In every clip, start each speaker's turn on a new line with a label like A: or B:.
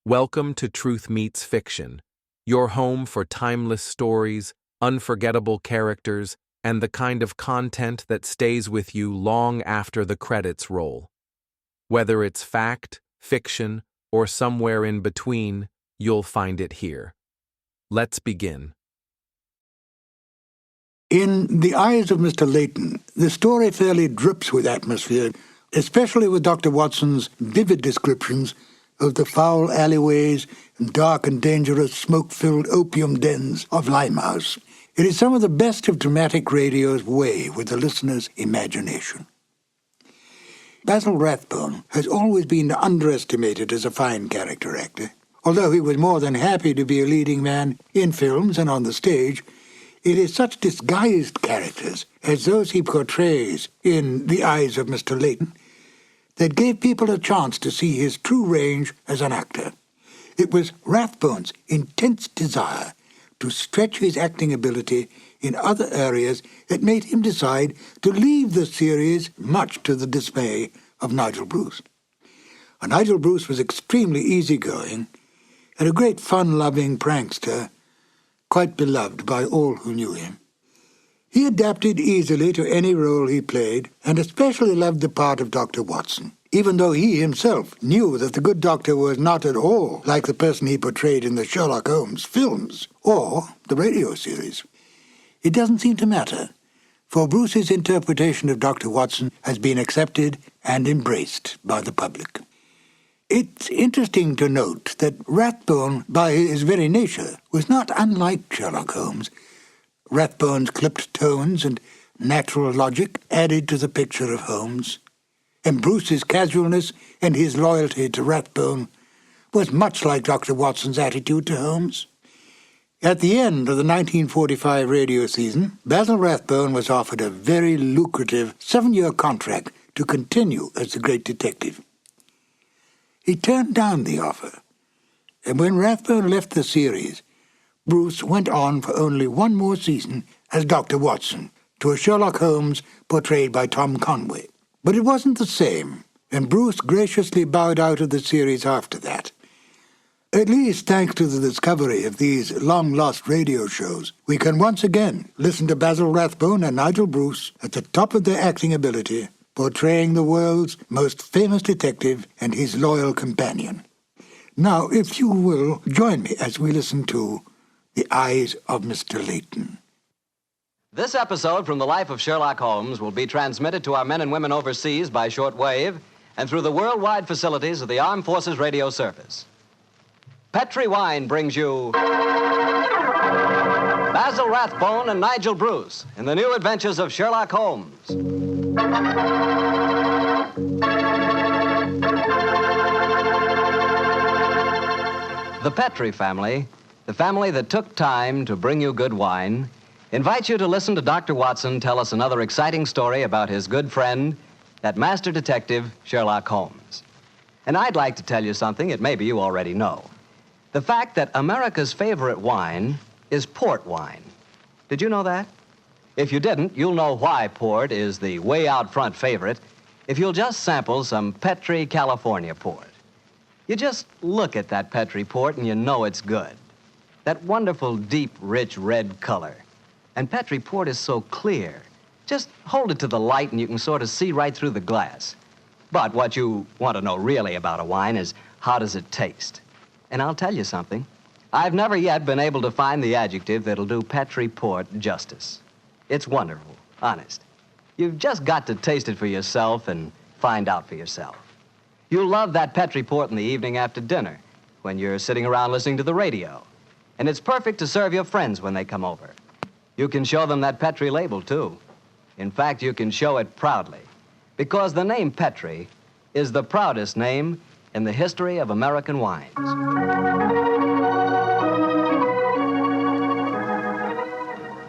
A: Welcome to Truth Meets Fiction, your home for timeless stories, unforgettable characters, and the kind of content that stays with you long after the credits roll. Whether it's fact, fiction, or somewhere in between, you'll find it here. Let's begin.
B: In The Eyes of Mr. Layton, the story fairly drips with atmosphere, especially with Dr. Watson's vivid descriptions of the foul alleyways and dark and dangerous smoke-filled opium dens of Limehouse. It is some of the best of dramatic radio's way with the listener's imagination. Basil Rathbone has always been underestimated as a fine character actor. Although he was more than happy to be a leading man in films and on the stage, it is such disguised characters as those he portrays in The Eyes of Mr. Layton that gave people a chance to see his true range as an actor. It was Rathbone's intense desire to stretch his acting ability in other areas that made him decide to leave the series, much to the dismay of Nigel Bruce. Nigel Bruce was extremely easygoing and a great fun-loving prankster, quite beloved by all who knew him. He adapted easily to any role he played, and especially loved the part of Dr. Watson, even though he himself knew that the good doctor was not at all like the person he portrayed in the Sherlock Holmes films or the radio series. It doesn't seem to matter, for Bruce's interpretation of Dr. Watson has been accepted and embraced by the public. It's interesting to note that Rathbone, by his very nature, was not unlike Sherlock Holmes. Rathbone's clipped tones and natural logic added to the picture of Holmes, and Bruce's casualness and his loyalty to Rathbone was much like Dr. Watson's attitude to Holmes. At the end of the 1945 radio season, Basil Rathbone was offered a very lucrative 7-year contract to continue as the great detective. He turned down the offer, and when Rathbone left the series, Bruce went on for only one more season as Dr. Watson to a Sherlock Holmes portrayed by Tom Conway. But it wasn't the same, and Bruce graciously bowed out of the series after that. At least thanks to the discovery of these long-lost radio shows, we can once again listen to Basil Rathbone and Nigel Bruce at the top of their acting ability, portraying the world's most famous detective and his loyal companion. Now, if you will, join me as we listen to The Eyes of Mr. Layton.
C: This episode from the life of Sherlock Holmes will be transmitted to our men and women overseas by shortwave and through the worldwide facilities of the Armed Forces Radio Service. Petri Wine brings you Basil Rathbone and Nigel Bruce in the new Adventures of Sherlock Holmes. The Petri family, the family that took time to bring you good wine, invites you to listen to Dr. Watson tell us another exciting story about his good friend, that master detective, Sherlock Holmes. And I'd like to tell you something that maybe you already know. The fact that America's favorite wine is port wine. Did you know that? If you didn't, you'll know why port is the way out front favorite if you'll just sample some Petri California port. You just look at that Petri port and you know it's good. That wonderful, deep, rich red color. And Petri port is so clear. Just hold it to the light and you can sort of see right through the glass. But what you want to know really about a wine is how does it taste? And I'll tell you something. I've never yet been able to find the adjective that'll do Petri port justice. It's wonderful, honest. You've just got to taste it for yourself and find out for yourself. You'll love that Petri port in the evening after dinner when you're sitting around listening to the radio. And it's perfect to serve your friends when they come over. You can show them that Petri label, too. In fact, you can show it proudly, because the name Petri is the proudest name in the history of American wines.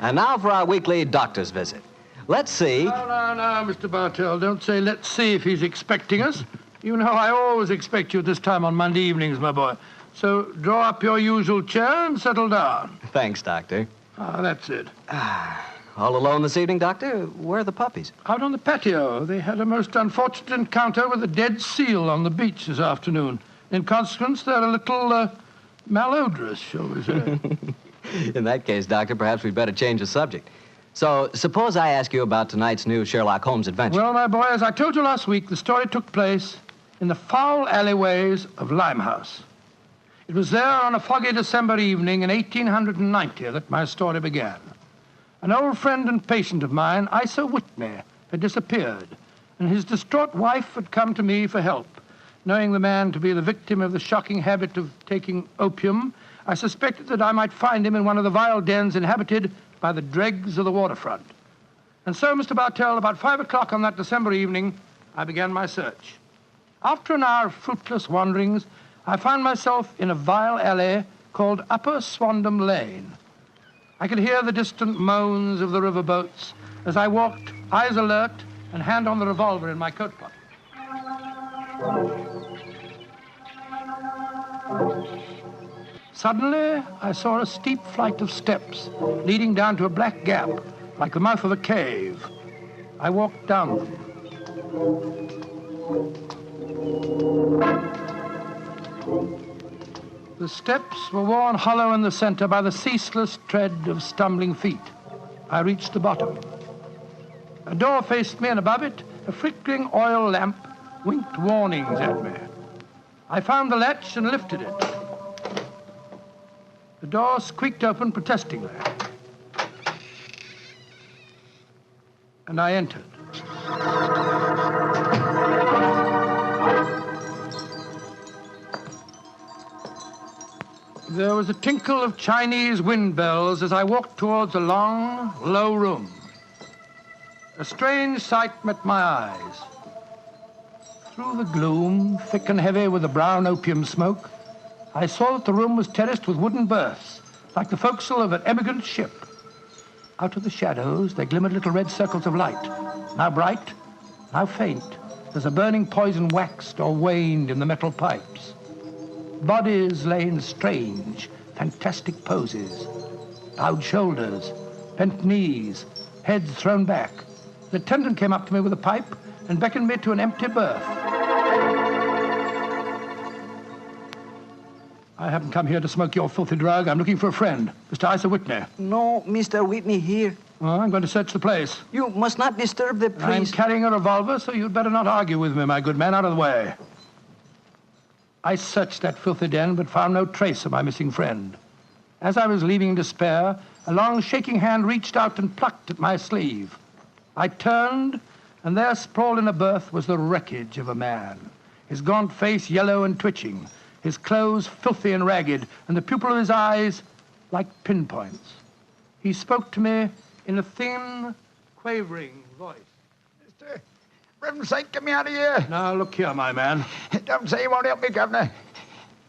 C: And now for our weekly doctor's visit. Let's see...
D: No, Mr. Bartell, don't say let's see if he's expecting us. You know I always expect you at this time on Monday evenings, my boy. So draw up your usual chair and settle down.
C: Thanks, Doctor.
D: That's it.
C: All alone this evening, Doctor? Where are the puppies?
D: Out on the patio. They had a most unfortunate encounter with a dead seal on the beach this afternoon. In consequence, they're a little malodorous, shall we say.
C: In that case, Doctor, perhaps we'd better change the subject. So, suppose I ask you about tonight's new Sherlock Holmes adventure.
D: Well, my boy, as I told you last week, the story took place in the foul alleyways of Limehouse. It was there on a foggy December evening in 1890 that my story began. An old friend and patient of mine, Isa Whitney, had disappeared, and his distraught wife had come to me for help. Knowing the man to be the victim of the shocking habit of taking opium, I suspected that I might find him in one of the vile dens inhabited by the dregs of the waterfront. And so, Mr. Bartell, about 5 o'clock on that December evening, I began my search. After an hour of fruitless wanderings, I found myself in a vile alley called Upper Swandam Lane. I could hear the distant moans of the riverboats as I walked, eyes alert, and hand on the revolver in my coat pocket. Suddenly, I saw a steep flight of steps leading down to a black gap, like the mouth of a cave. I walked down them. The steps were worn hollow in the center by the ceaseless tread of stumbling feet. I reached the bottom. A door faced me, and above it, a flickering oil lamp winked warnings at me. I found the latch and lifted it. The door squeaked open protestingly. And I entered. There was a tinkle of Chinese wind bells as I walked towards a long, low room. A strange sight met my eyes. Through the gloom, thick and heavy with the brown opium smoke, I saw that the room was terraced with wooden berths, like the forecastle of an emigrant ship. Out of the shadows, there glimmered little red circles of light, now bright, now faint, as the burning poison waxed or waned in the metal pipes. Bodies lay in strange, fantastic poses. Bowed shoulders, bent knees, heads thrown back. The attendant came up to me with a pipe and beckoned me to an empty berth. I haven't come here to smoke your filthy drug. I'm looking for a friend, Mr. Isa Whitney.
E: No, Mr. Whitney here.
D: Well, I'm going to search the place.
E: You must not disturb the
D: I'm
E: priest.
D: carrying a revolver, so you'd better not argue with me, my good man. Out of the way. I searched that filthy den, but found no trace of my missing friend. As I was leaving in despair, a long, shaking hand reached out and plucked at my sleeve. I turned, and there, sprawled in a berth, was the wreckage of a man, his gaunt face yellow and twitching, his clothes filthy and ragged, and the pupil of his eyes like pinpoints. He spoke to me in a thin, quavering voice.
F: Mister, Reverend Saint, get me out of here.
D: Now, look here, my man.
F: Don't say you won't help me, Governor.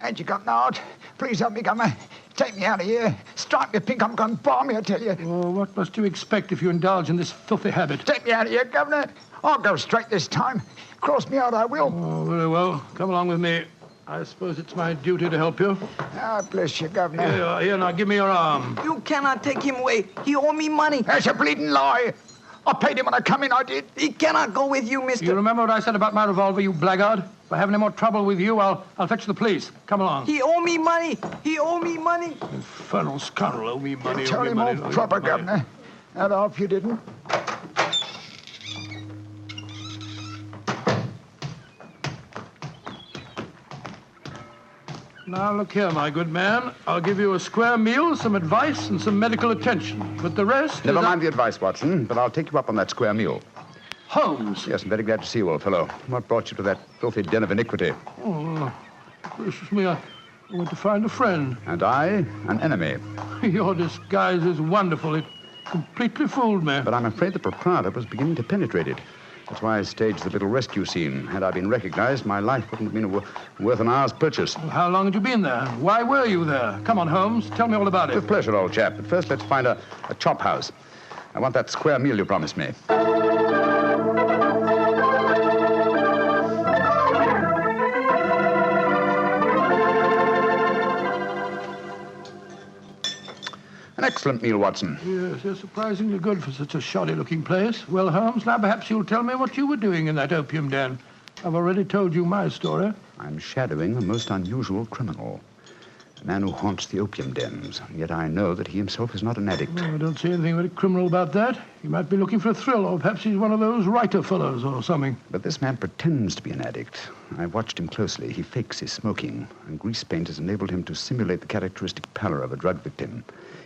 F: Ain't you got an heart? Please help me, Governor. Take me out of here. Strike me pink, I'm going to bomb me, I tell you.
D: Oh, what must you expect if you indulge in this filthy habit?
F: Take me out of here, Governor. I'll go straight this time. Cross me out, I will.
D: Oh, very well. Come along with me. I suppose it's my duty to help you.
F: Ah, bless you, Governor.
D: Here you are. Here, now, give me your arm.
E: You cannot take him away. He owe me money.
F: That's a bleeding lie. I paid him when I come in, I did.
E: He cannot go with you, mister.
D: You remember what I said about my revolver, you blackguard? If I have any more trouble with you, I'll fetch the police. Come along.
E: He owe me money. He owe me money.
D: Infernal scoundrel, owe me money,
F: Tell
D: owe me
F: him
D: money.
F: all proper, Governor. I'd hope you didn't.
D: Now, look here, my good man. I'll give you a square meal, some advice, and some medical attention. But the rest
G: Never
D: is
G: mind the advice, Watson, but I'll take you up on that square meal.
D: Holmes.
G: Yes, I'm very glad to see you, old fellow. What brought you to that filthy den of iniquity?
D: Oh, gracious me, I went to find a friend.
G: And I, an enemy.
D: Your disguise is wonderful. It completely fooled me.
G: But I'm afraid the proprietor was beginning to penetrate it. That's why I staged the little rescue scene. Had I been recognized, my life wouldn't have been worth an hour's purchase.
D: Well, how long had you been there? Why were you there? Come on, Holmes. Tell me all about it.
G: With pleasure, old chap. But first, let's find a chop house. I want that square meal you promised me. An excellent meal, Watson.
D: Yes, they're surprisingly good for such a shoddy-looking place. Well, Holmes, now perhaps you'll tell me what you were doing in that opium den. I've already told you my story.
G: I'm shadowing a most unusual criminal. A man who haunts the opium dens, and yet I know that he himself is not an addict.
D: Oh, I don't see anything very criminal about that. He might be looking for a thrill, or perhaps he's one of those writer fellows or something.
G: But this man pretends to be an addict. I've watched him closely. He fakes his smoking, and grease paint has enabled him to simulate the characteristic pallor of a drug victim.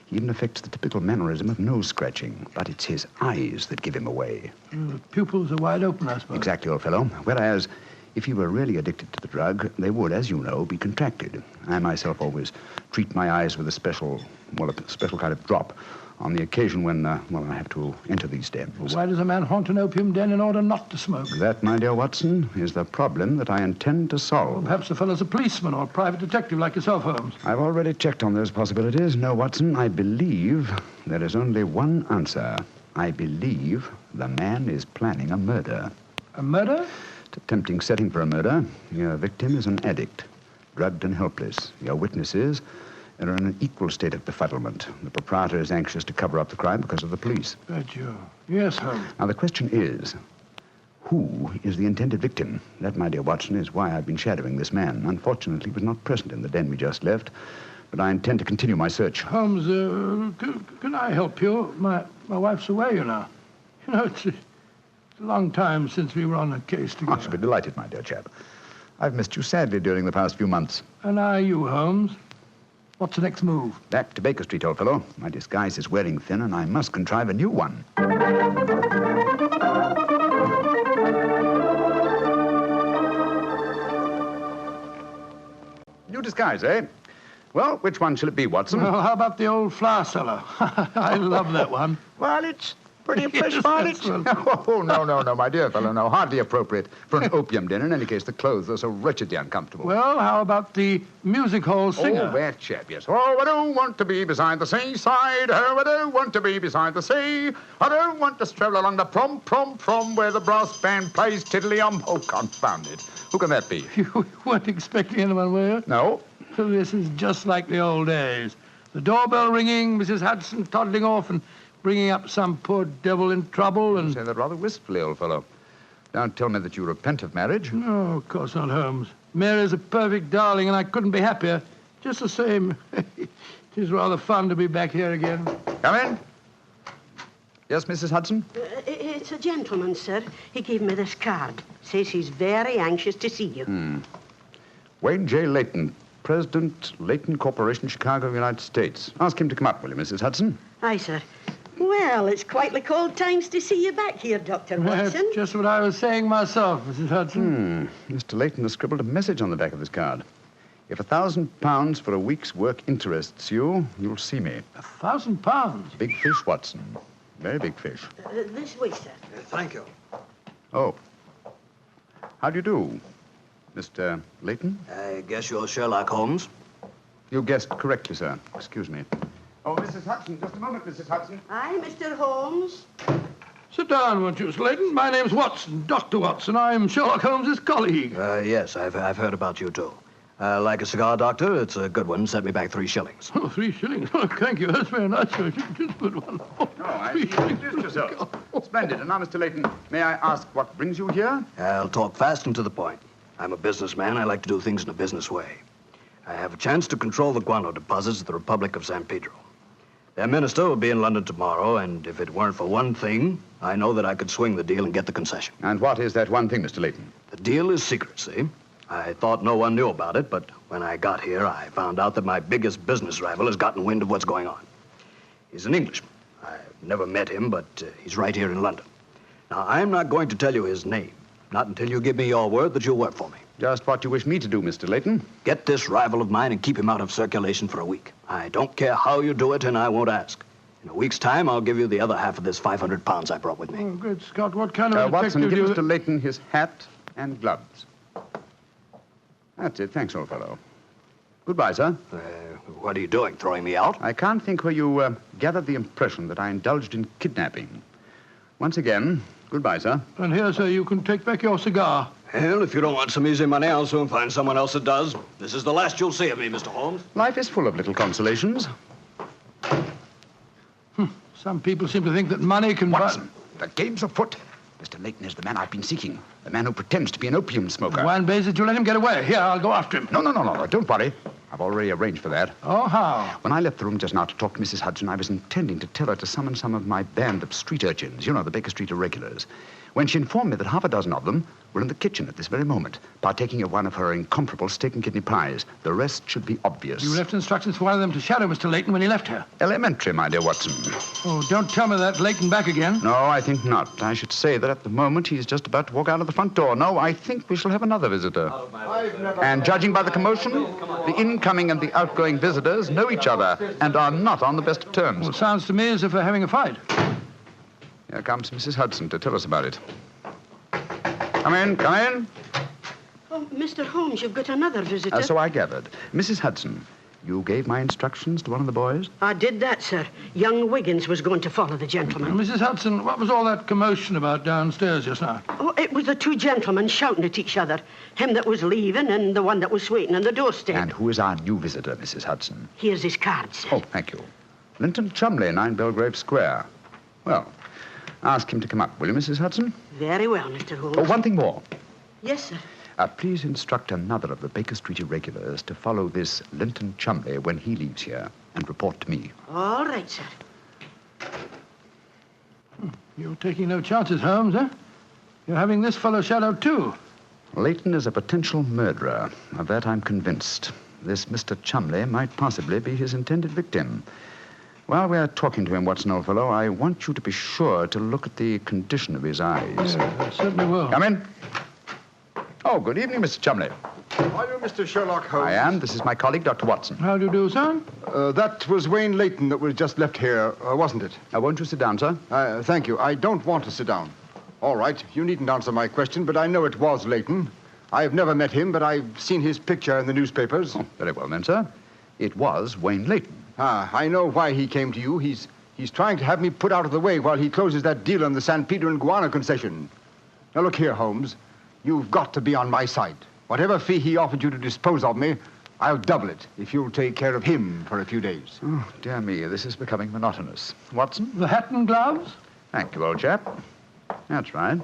G: He even affects the typical mannerism of nose scratching, but it's his eyes that give him away.
D: The pupils are wide open, I suppose.
G: Exactly, old fellow. Whereas, if he were really addicted to the drug, they would, as you know, be contracted. I myself always treat my eyes with a special kind of drop on the occasion when, I have to enter these dens.
D: Why does a man haunt an opium den in order not to smoke?
G: That, my dear Watson, is the problem that I intend to solve.
D: Well, perhaps the fellow's a policeman or a private detective like yourself, Holmes.
G: I've already checked on those possibilities. No, Watson, I believe there is only one answer. I believe the man is planning a murder.
D: A murder?
G: It's a tempting setting for a murder. Your victim is an addict, drugged and helpless. Your witnesses are in an equal state of befuddlement. The proprietor is anxious to cover up the crime because of the police.
D: But you... Yes, Holmes.
G: Now, the question is, who is the intended victim? That, my dear Watson, is why I've been shadowing this man. Unfortunately, he was not present in the den we just left, but I intend to continue my search.
D: Holmes, can I help you? My wife's away, you know. You know, it's a long time since we were on a case together.
G: I shall be delighted, my dear chap. I've missed you sadly during the past few months.
D: And are you, Holmes? What's the next move?
G: Back to Baker Street, old fellow. My disguise is wearing thin, and I must contrive a new one. New disguise, eh? Well, which one shall it be, Watson?
D: Well, how about the old flower seller? I love that one.
F: Well, it's pretty fresh,
D: Yes,
F: Barnett.
D: that's one.
G: Oh, no, my dear fellow, no. Hardly appropriate for an opium den. In any case, the clothes are so wretchedly uncomfortable.
D: Well, how about the music hall singer?
G: Oh, that chap, yes. Oh, I don't want to be beside the seaside. Oh, I don't want to be beside the sea. I don't want to stroll along the prom, where the brass band plays tiddly-um. Oh, confound it. Who can that be?
D: You weren't expecting anyone, were you?
G: No.
D: So this is just like the old days. The doorbell ringing, Mrs. Hudson toddling off and bringing up some poor devil in trouble and...
G: You say that rather wistfully, old fellow. Don't tell me that you repent of marriage.
D: No, of course not, Holmes. Mary's a perfect darling, and I couldn't be happier. Just the same, it is rather fun to be back here again.
G: Come in. Yes, Mrs. Hudson?
H: It's a gentleman, sir. He gave me this card. Says he's very anxious to see you.
G: Wayne J. Layton, President, Layton Corporation, Chicago, United States. Ask him to come up, will you, Mrs. Hudson?
H: Aye, sir. Well, it's quite like old times to see you back here, Dr.
D: That's
H: Watson.
D: just what I was saying myself, Mrs. Hudson.
G: Mr. Layton has scribbled a message on the back of this card. If £1,000 for a week's work interests you, you'll see me.
D: £1,000?
G: Big fish, Watson. Very big fish.
H: This way, sir.
C: Thank you.
G: Oh. How do you do, Mr. Layton?
C: I guess you're Sherlock Holmes.
G: You guessed correctly, sir. Excuse me. Oh, Mrs. Hudson, just a moment, Mrs. Hudson.
H: Aye, Mr. Holmes.
D: Sit down, won't you, Layton? My name's Watson, Dr. Watson. I'm Sherlock Holmes's colleague.
C: Yes, I've heard about you, too. Like a cigar, Doctor? It's a good one. Set me back 3 shillings.
D: Oh, 3 shillings. Oh, thank you. That's very nice. Just a good one. Oh,
G: No, I
D: 3 shillings.
G: introduced yourself. Splendid. And now, Mr. Layton, may I ask what brings you here?
C: I'll talk fast and to the point. I'm a businessman. I like to do things in a business way. I have a chance to control the guano deposits of the Republic of San Pedro. Their minister will be in London tomorrow, and if it weren't for one thing, I know that I could swing the deal and get the concession.
G: And what is that one thing, Mr. Layton?
C: The deal is secrecy. I thought no one knew about it, but when I got here, I found out that my biggest business rival has gotten wind of what's going on. He's an Englishman. I've never met him, but he's right here in London. Now, I'm not going to tell you his name, not until you give me your word that you'll work for me.
G: Just what you wish me to do, Mr. Layton.
C: Get this rival of mine and keep him out of circulation for a week. I don't care how you do it, and I won't ask. In a week's time, I'll give you the other half of this 500 pounds I brought with me.
D: Oh, good Scott. What kind of
G: Watson,
D: detective
G: give
D: do you...
G: Mr. Layton his hat and gloves. That's it. Thanks, old fellow. Goodbye, sir.
C: What are you doing, throwing me out?
G: I can't think where you gathered the impression that I indulged in kidnapping. Once again, goodbye, sir.
D: And here, sir, you can take back your cigar.
C: Well, if you don't want some easy money, I'll soon find someone else that does. This is the last you'll see of me, Mr. Holmes.
G: Life is full of little consolations.
D: Some people seem to think that money can buy...
F: Watson, the game's afoot.
G: Mr. Layton is the man I've been seeking. The man who pretends to be an opium smoker.
D: Why in blazes did you let him get away? Here, I'll go after him.
G: No. Don't worry. I've already arranged for that.
D: Oh, how?
G: When I left the room just now to talk to Mrs. Hudson, I was intending to tell her to summon some of my band of street urchins. You know, the Baker Street irregulars. When she informed me that half a dozen of them were in the kitchen at this very moment, partaking of one of her incomparable steak and kidney pies. The rest should be obvious.
D: You left instructions for one of them to shadow Mr. Layton when he left here.
G: Elementary, my dear Watson.
D: Oh, don't tell me that Layton back again.
G: No, I think not. I should say that at the moment he's just about to walk out of the front door. No, I think we shall have another visitor. And judging by the commotion, the incoming and the outgoing visitors know each other and are not on the best of terms.
D: Well, it sounds to me as if they're having a fight.
G: Here comes Mrs. Hudson to tell us about it. Come in.
H: Oh, Mr. Holmes, you've got another visitor.
G: So I gathered. Mrs. Hudson, you gave my instructions to one of the boys?
H: I did that, sir. Young Wiggins was going to follow the gentleman.
D: Mrs. Hudson, what was all that commotion about downstairs just now?
H: Oh, it was the two gentlemen shouting at each other. Him that was leaving and the one that was waiting on the doorstep.
G: And who is our new visitor, Mrs. Hudson?
H: Here's his card, sir.
G: Oh, thank you. Linton Chumley, 9 Belgrave Square. Well, ask him to come up, will you, Mrs. Hudson?
H: Very well, Mr. Holmes.
G: Oh, one thing more.
H: Yes, sir.
G: Please instruct another of the Baker Street irregulars to follow this Linton Chumley when he leaves here and report to me.
H: All right, sir.
D: You're taking no chances, Holmes, eh? You're having this fellow shadowed, too.
G: Layton is a potential murderer. Of that I'm convinced. This Mr. Chumley might possibly be his intended victim. While we're talking to him, Watson, old fellow, I want you to be sure to look at the condition of his eyes.
D: Yeah, I certainly will.
G: Come in. Oh, good evening, Mr. Chumley.
I: Are you Mr. Sherlock Holmes?
G: I am. This is my colleague, Dr. Watson.
D: How do you do, sir?
I: That was Wayne Layton that was just left here, wasn't it?
G: Won't you sit down, sir?
I: Thank you. I don't want to sit down. All right, you needn't answer my question, but I know it was Layton. I've never met him, but I've seen his picture in the newspapers.
G: Oh, very well, then, sir. It was Wayne Layton.
I: I know why he came to you. He's trying to have me put out of the way while he closes that deal on the San Pedro and Guana concession. Now, look here, Holmes. You've got to be on my side. Whatever fee he offered you to dispose of me, I'll double it if you'll take care of him for a few days.
G: Oh, dear me, this is becoming monotonous. Watson?
D: The hat and gloves?
G: Thank you, old chap. That's right.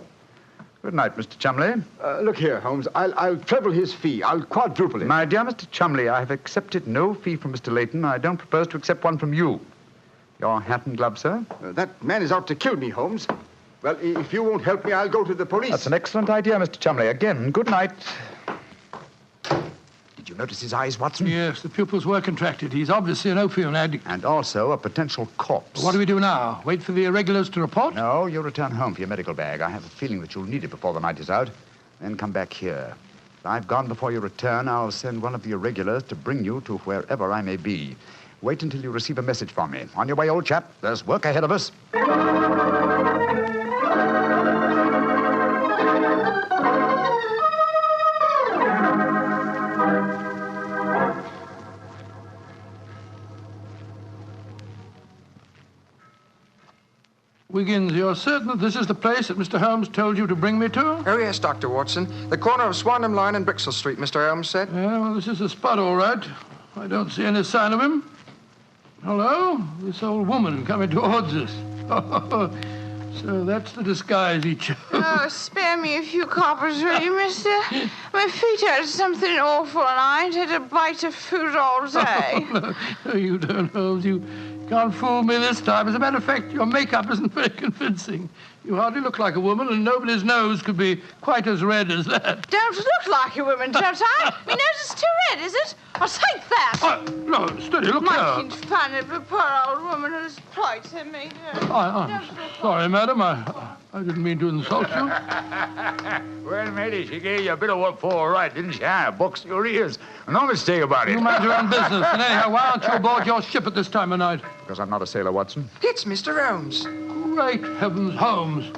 G: Good night, Mr. Chumley.
I: Look here, Holmes. I'll treble his fee. I'll quadruple it.
G: My dear Mr. Chumley, I have accepted no fee from Mr. Layton. I don't propose to accept one from you. Your hat and gloves, sir?
I: That man is out to kill me, Holmes. Well, if you won't help me, I'll go to the police.
G: That's an excellent idea, Mr. Chumley. Again, good night. Did you notice his eyes, Watson?
D: Yes, the pupils were contracted. He's obviously an opium addict.
G: And also a potential corpse.
D: What do we do now? Wait for the irregulars to report?
G: No, you return home for your medical bag. I have a feeling that you'll need it before the night is out. Then come back here. If I've gone before you return, I'll send one of the irregulars to bring you to wherever I may be. Wait until you receive a message from me. On your way, old chap. There's work ahead of us.
D: Wiggins, you're certain that this is the place that Mr. Holmes told you to bring me to?
J: Oh, yes, Dr. Watson. The corner of Swanham Line and Brixell Street, Mr. Holmes said.
D: Yeah, well, this is the spot, all right. I don't see any sign of him. Hello? This old woman coming towards us. So that's the disguise he chose.
K: Oh, spare me a few coppers, will you, mister? My feet hurt something awful, and I ain't had a bite of food all day.
D: No, you don't, Holmes. You can't fool me this time. As a matter of fact, your makeup isn't very convincing. You hardly look like a woman, and nobody's nose could be quite as red as that.
K: Don't look like a woman, don't I? My nose is too red, is it? I'll take that.
D: No, steady, look here.
K: Making fun of a poor old woman whose plight I made her.
D: I'm sorry, madam. I didn't mean to insult you.
L: Well, matey, she gave you a bit of what for, all right, didn't she? Boxed your ears. No mistake about it.
D: You mind your own business. And anyhow, why aren't you aboard your ship at this time of night?
G: Because I'm not a sailor, Watson.
J: It's Mr. Holmes.
D: Great heavens, Holmes.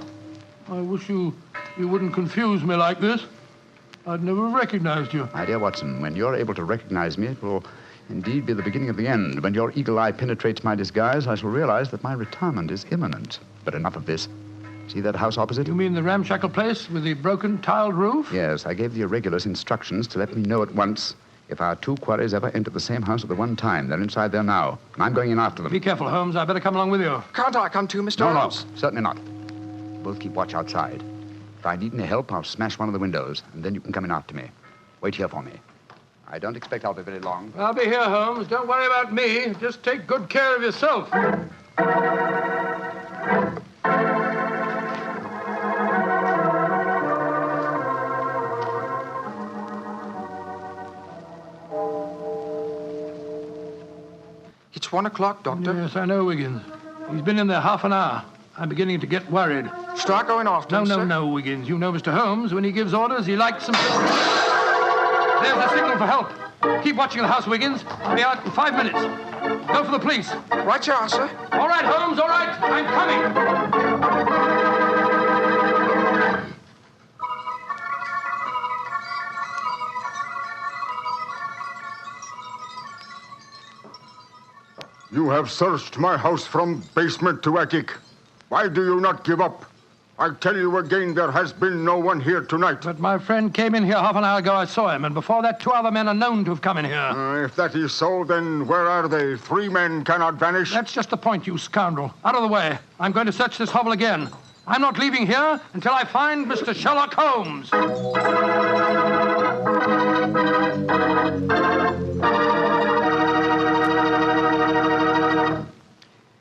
D: I wish you wouldn't confuse me like this. I'd never have recognized you.
G: My dear Watson, when you're able to recognize me, it will indeed be the beginning of the end. When your eagle eye penetrates my disguise, I shall realize that my retirement is imminent. But enough of this. See that house opposite?
D: You mean the ramshackle place with the broken tiled roof?
G: Yes, I gave the irregulars instructions to let me know at once if our two quarries ever entered the same house at the one time. They're inside there now, and I'm going in after them.
D: Be careful, Holmes. I better come along with you.
J: Can't I come too, Mr. Holmes?
G: No, certainly not. both keep watch outside. If I need any help, I'll smash one of the windows, and then you can come in after me. Wait here for me. I don't expect I'll be very long.
D: I'll be here, Holmes. Don't worry about me. Just take good care of yourself.
J: It's 1 o'clock, Doctor.
D: Yes, I know, Wiggins. He's been in there half an hour. I'm beginning to get worried.
J: Start going off,
D: No, Wiggins. You know Mr. Holmes. When he gives orders, he likes them. There's the signal for help. Keep watching the house, Wiggins. I'll be out in 5 minutes. Go for the police.
J: Right you are, sir.
D: All right, Holmes, all right. I'm coming.
M: You have searched my house from basement to attic. Why do you not give up? I tell you again, there has been no one here tonight.
D: But my friend came in here half an hour ago. I saw him, and before that, 2 other men are known to have come in here.
M: If that is so, then where are they? 3 men cannot vanish.
D: That's just the point, you scoundrel. Out of the way. I'm going to search this hovel again. I'm not leaving here until I find Mr. Sherlock Holmes.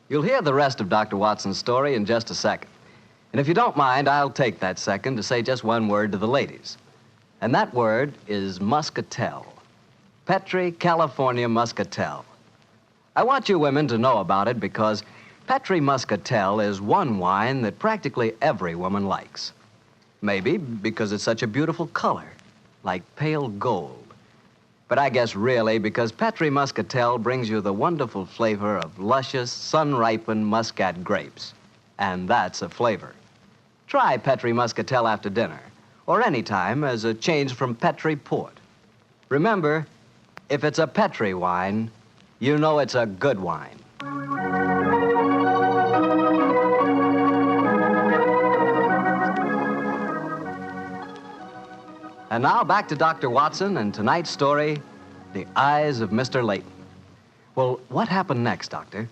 C: You'll hear the rest of Dr. Watson's story in just a second. And if you don't mind, I'll take that second to say just one word to the ladies. And that word is muscatel. Petri California muscatel. I want you women to know about it because Petri muscatel is one wine that practically every woman likes. Maybe because it's such a beautiful color, like pale gold. But I guess really because Petri muscatel brings you the wonderful flavor of luscious, sun-ripened muscat grapes. And that's a flavor. Try Petri muscatel after dinner, or any time as a change from Petri port. Remember, if it's a Petri wine, you know it's a good wine. And now back to Dr. Watson and tonight's story, The Eyes of Mr. Layton. Well, what happened next, Doctor?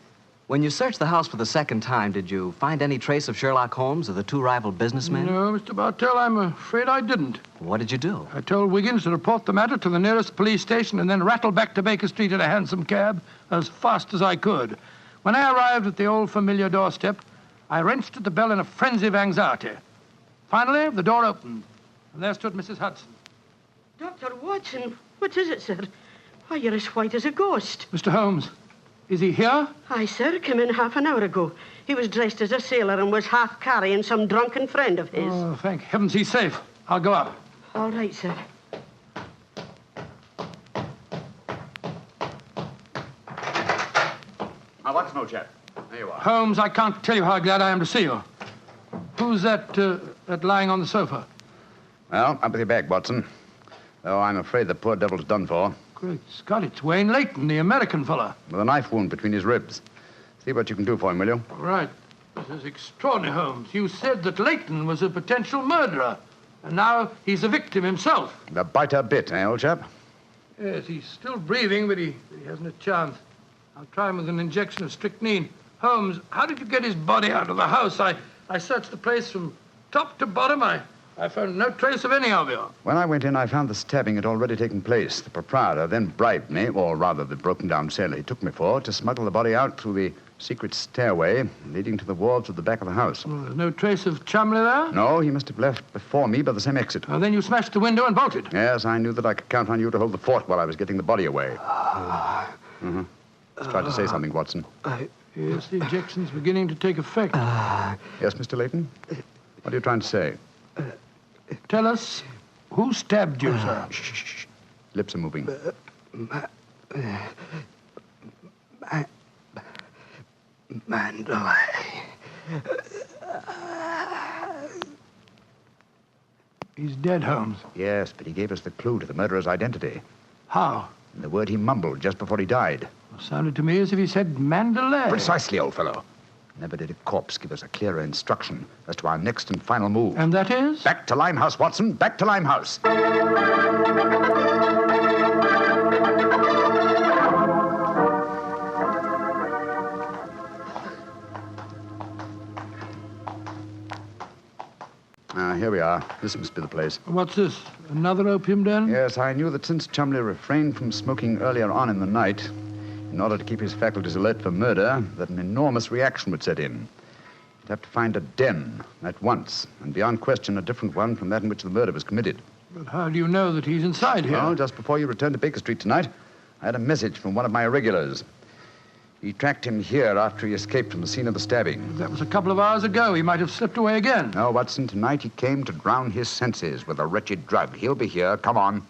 C: When you searched the house for the second time, did you find any trace of Sherlock Holmes or the 2 rival businessmen?
D: No, Mr. Bartell, I'm afraid I didn't.
C: What did you do?
D: I told Wiggins to report the matter to the nearest police station and then rattle back to Baker Street in a hansom cab as fast as I could. When I arrived at the old familiar doorstep, I wrenched at the bell in a frenzy of anxiety. Finally, the door opened, and there stood Mrs. Hudson.
H: Dr. Watson, what is it, sir? Why, you're as white as a ghost.
D: Mr. Holmes, is he here?
H: Aye, sir, came in half an hour ago. He was dressed as a sailor and was half carrying some drunken friend of his.
D: Oh, thank heavens he's safe. I'll go up.
H: All right, sir.
G: Now, Watson, old chap. There you are.
D: Holmes, I can't tell you how glad I am to see you. Who's that lying on the sofa?
G: Well, up with your bag, Watson. Though I'm afraid the poor devil's done for.
D: Great Scott, it's Wayne Layton, the American fella.
G: With a knife wound between his ribs. See what you can do for him, will you?
D: All right. This is extraordinary, Holmes. You said that Layton was a potential murderer, and now he's a victim himself.
G: The biter bit, eh, old chap?
D: Yes, he's still breathing, but he hasn't a chance. I'll try him with an injection of strychnine. Holmes, how did you get his body out of the house? I searched the place from top to bottom. I found no trace of any of you.
G: When I went in, I found the stabbing had already taken place. The proprietor then bribed me, or rather the broken-down sailor he took me for, to smuggle the body out through the secret stairway leading to the wards of the back of the house.
D: Well, there's no trace of Chumley there?
G: No, he must have left before me by the same exit.
D: Then you smashed the window and bolted?
G: Yes, I knew that I could count on you to hold the fort while I was getting the body away. Try to say something, Watson.
D: Yes, the injection's beginning to take effect.
G: Yes, Mr. Layton? What are you trying to say?
D: Tell us, who stabbed you, sir?
G: Shh. Lips are moving.
H: Mandalay.
D: He's dead, Holmes.
G: Yes, but he gave us the clue to the murderer's identity.
D: How?
G: The word he mumbled just before he died.
D: Sounded to me as if he said Mandalay.
G: Precisely, old fellow. Never did a corpse give us a clearer instruction as to our next and final move.
D: And that is?
G: Back to Limehouse, Watson. Back to Limehouse. here we are. This must be the place.
D: What's this? Another opium den?
G: Yes, I knew that since Chumley refrained from smoking earlier on in the night, in order to keep his faculties alert for murder, that an enormous reaction would set in. You'd have to find a den at once, and beyond question a different one from that in which the murder was committed.
D: But how do you know that he's inside here?
G: Well, just before you returned to Baker Street tonight, I had a message from one of my irregulars. He tracked him here after he escaped from the scene of the stabbing.
D: That was a couple of hours ago. He might have slipped away again.
G: No, Watson, tonight he came to drown his senses with a wretched drug. He'll be here. Come on.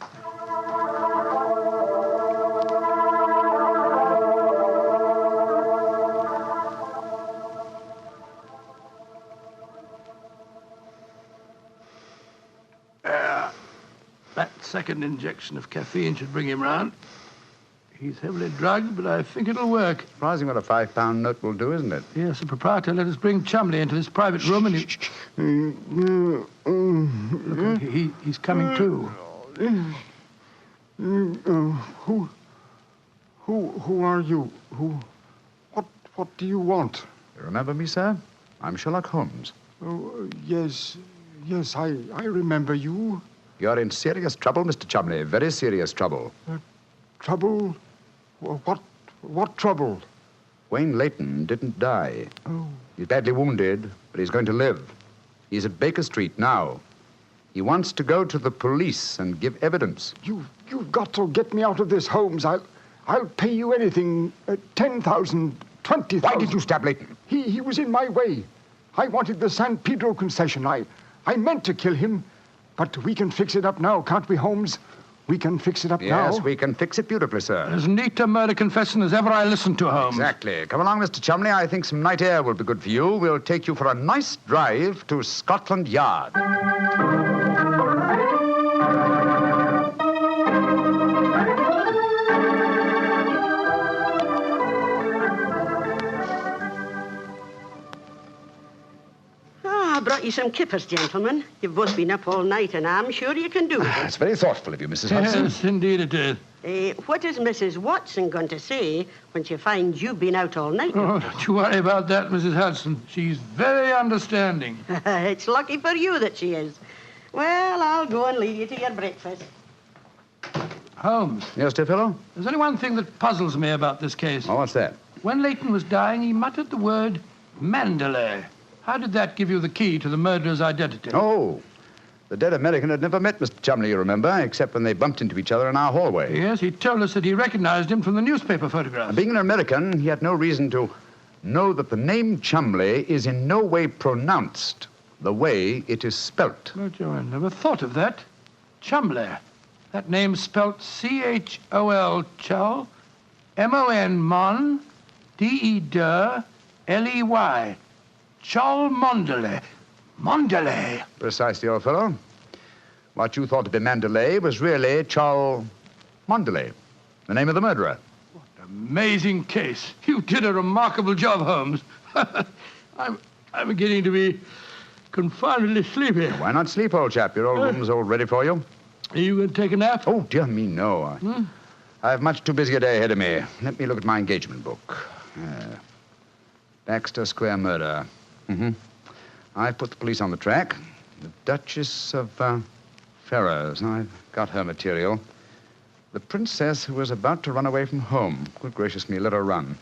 D: That second injection of caffeine should bring him round. He's heavily drugged, but I think it'll work.
G: Surprising what a £5 note will do, isn't it?
D: Yes, the proprietor let us bring Chumley into this private room, and Look, he's coming too.
M: Who are you? What do you want?
G: You remember me, sir? I'm Sherlock Holmes.
M: Oh, yes, I remember you.
G: You're in serious trouble, Mr. Chumley. Very serious trouble.
M: Trouble? What trouble?
G: Wayne Layton didn't die.
M: Oh.
G: He's badly wounded, but he's going to live. He's at Baker Street now. He wants to go to the police and give evidence.
M: You've got to get me out of this, Holmes. I'll pay you anything. 10,000, 20,000.
G: Why did you stab Layton?
M: He was in my way. I wanted the San Pedro concession. I meant to kill him. But we can fix it up now, can't we, Holmes? We can fix it up now.
G: Yes, we can fix it beautifully, sir.
D: As neat a murder confession as ever I listened to, Holmes.
G: Exactly. Come along, Mr. Chumley. I think some night air will be good for you. We'll take you for a nice drive to Scotland Yard.
H: I brought you some kippers, gentlemen. You've both been up all night, and I'm sure you can do it.
G: It's very thoughtful of you, Mrs. Hudson.
D: Yes, indeed it is.
H: What is Mrs. Watson going to say when she finds you've been out all night?
D: Oh, don't you worry about that, Mrs. Hudson. She's very understanding.
H: It's lucky for you that she is. Well, I'll go and leave you to your breakfast.
D: Holmes.
G: Yes, dear fellow?
D: There's only one thing that puzzles me about this case.
G: Oh, what's that?
D: When Layton was dying, he muttered the word Mandalay. How did that give you the key to the murderer's identity?
G: Oh, the dead American had never met Mr. Chumley, you remember, except when they bumped into each other in our hallway.
D: Yes, he told us that he recognized him from the newspaper photographs.
G: Being an American, he had no reason to know that the name Chumley is in no way pronounced the way it is spelt.
D: Oh, Joe, I never thought of that. Chumley. That name's spelt C-H-O-L, Chol, M-O-N, Mon, D-E-D, L-E-Y. Chol Mondele. Mondele.
G: Precisely, old fellow. What you thought to be Mandalay was really Chol Mondele, the name of the murderer.
D: What an amazing case. You did a remarkable job, Holmes. I'm beginning to be confoundedly sleepy.
G: Why not sleep, old chap? Your old room's all ready for you.
D: Are you going to take a nap?
G: Oh, dear me, no. I have much too busy a day ahead of me. Let me look at my engagement book. Baxter Square murder. I've put the police on the track. The Duchess of Ferrers. I've got her material. The princess who was about to run away from home. Good gracious me, let her run.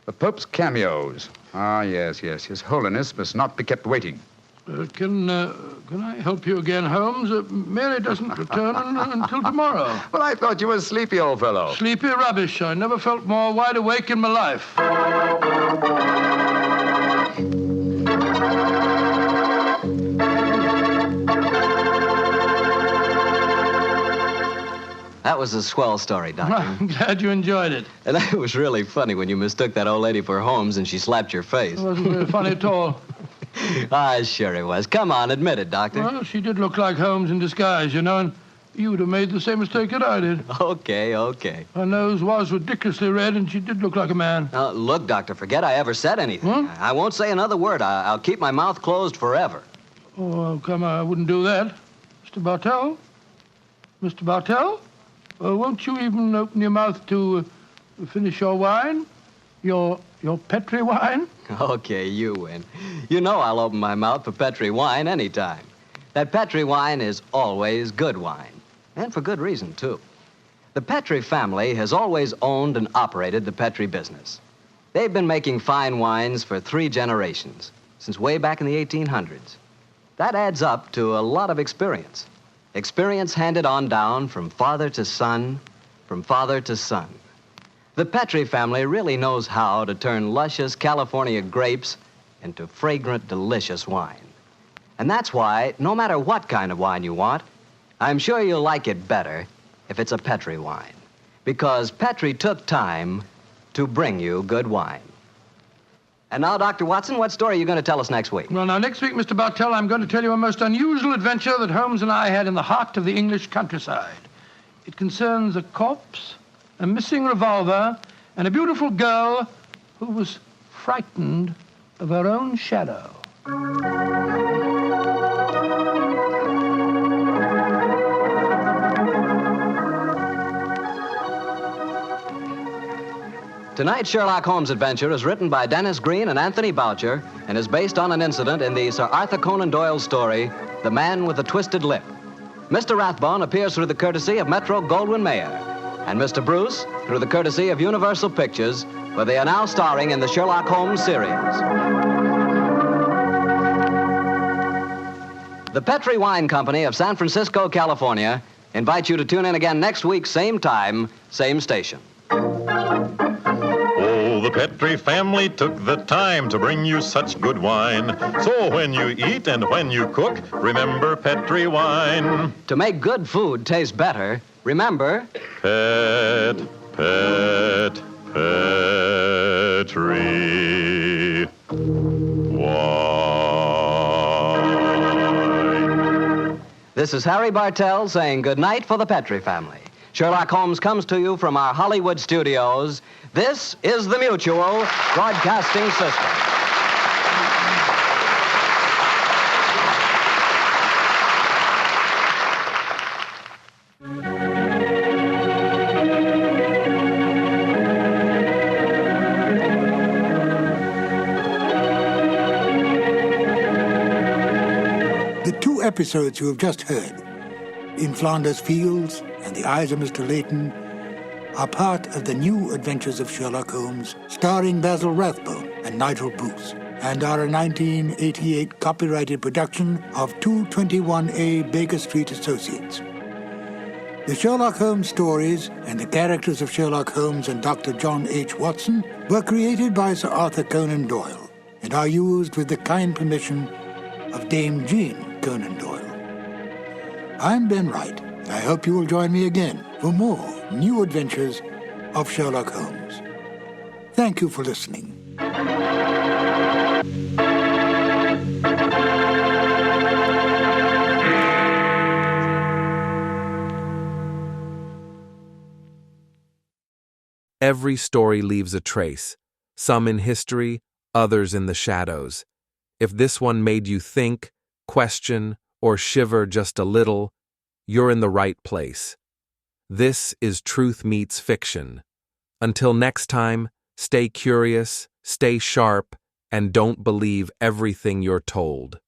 G: The Pope's cameos. Ah, yes. His Holiness must not be kept waiting.
D: Can I help you again, Holmes? Mary doesn't return until tomorrow.
G: Well, I thought you were sleepy, old fellow.
D: Sleepy rubbish. I never felt more wide awake in my life.
C: That was a swell story, Doctor.
D: I'm glad you enjoyed it.
C: And it was really funny when you mistook that old lady for Holmes and she slapped your face.
D: It wasn't very funny at all.
C: Sure it was. Come on, admit it, Doctor.
D: Well, she did look like Holmes in disguise, you know, and you would have made the same mistake that I did.
C: Okay.
D: Her nose was ridiculously red, and she did look like a man.
C: Look, Doctor, forget I ever said anything. I won't say another word. I'll keep my mouth closed forever.
D: Oh, come on, I wouldn't do that. Mr. Bartell? Mr. Bartell? Won't you even open your mouth to finish your wine? Your Petri wine?
C: Okay, you win. You know I'll open my mouth for Petri wine anytime. that Petri wine is always good wine, and for good reason, too. The Petri family has always owned and operated the Petri business. They've been making fine wines for 3 generations, since way back in the 1800s. That adds up to a lot of experience. Experience handed on down from father to son, from father to son. The Petri family really knows how to turn luscious California grapes into fragrant, delicious wine. And that's why, no matter what kind of wine you want, I'm sure you'll like it better if it's a Petri wine. Because Petri took time to bring you good wine. And now, Dr. Watson, what story are you going to tell us next week?
D: Well, now, next week, Mr. Bartell, I'm going to tell you a most unusual adventure that Holmes and I had in the heart of the English countryside. It concerns a corpse, a missing revolver, and a beautiful girl who was frightened of her own shadow.
C: Tonight's Sherlock Holmes adventure is written by Dennis Green and Anthony Boucher and is based on an incident in the Sir Arthur Conan Doyle story, The Man with the Twisted Lip. Mr. Rathbone appears through the courtesy of Metro-Goldwyn-Mayer, and Mr. Bruce through the courtesy of Universal Pictures, where they are now starring in the Sherlock Holmes series. The Petri Wine Company of San Francisco, California, invites you to tune in again next week, same time, same station.
N: The Petri family took the time to bring you such good wine. So when you eat and when you cook, remember Petri wine.
C: To make good food taste better, remember...
N: Petri wine.
C: This is Harry Bartell saying good night for the Petri family. Sherlock Holmes comes to you from our Hollywood studios. This is the Mutual Broadcasting System.
B: The 2 episodes you have just heard, In Flanders Fields and The Eyes of Mr. Layton, are part of the new Adventures of Sherlock Holmes, starring Basil Rathbone and Nigel Bruce, and are a 1988 copyrighted production of 221A Baker Street Associates. The Sherlock Holmes stories and the characters of Sherlock Holmes and Dr. John H. Watson were created by Sir Arthur Conan Doyle and are used with the kind permission of Dame Jean Conan Doyle. I'm Ben Wright. I hope you will join me again for more new adventures of Sherlock Holmes. Thank you for listening.
A: Every story leaves a trace, some in history, others in the shadows. If this one made you think, question, or shiver just a little, you're in the right place. This is Truth Meets Fiction. Until next time, stay curious, stay sharp, and don't believe everything you're told.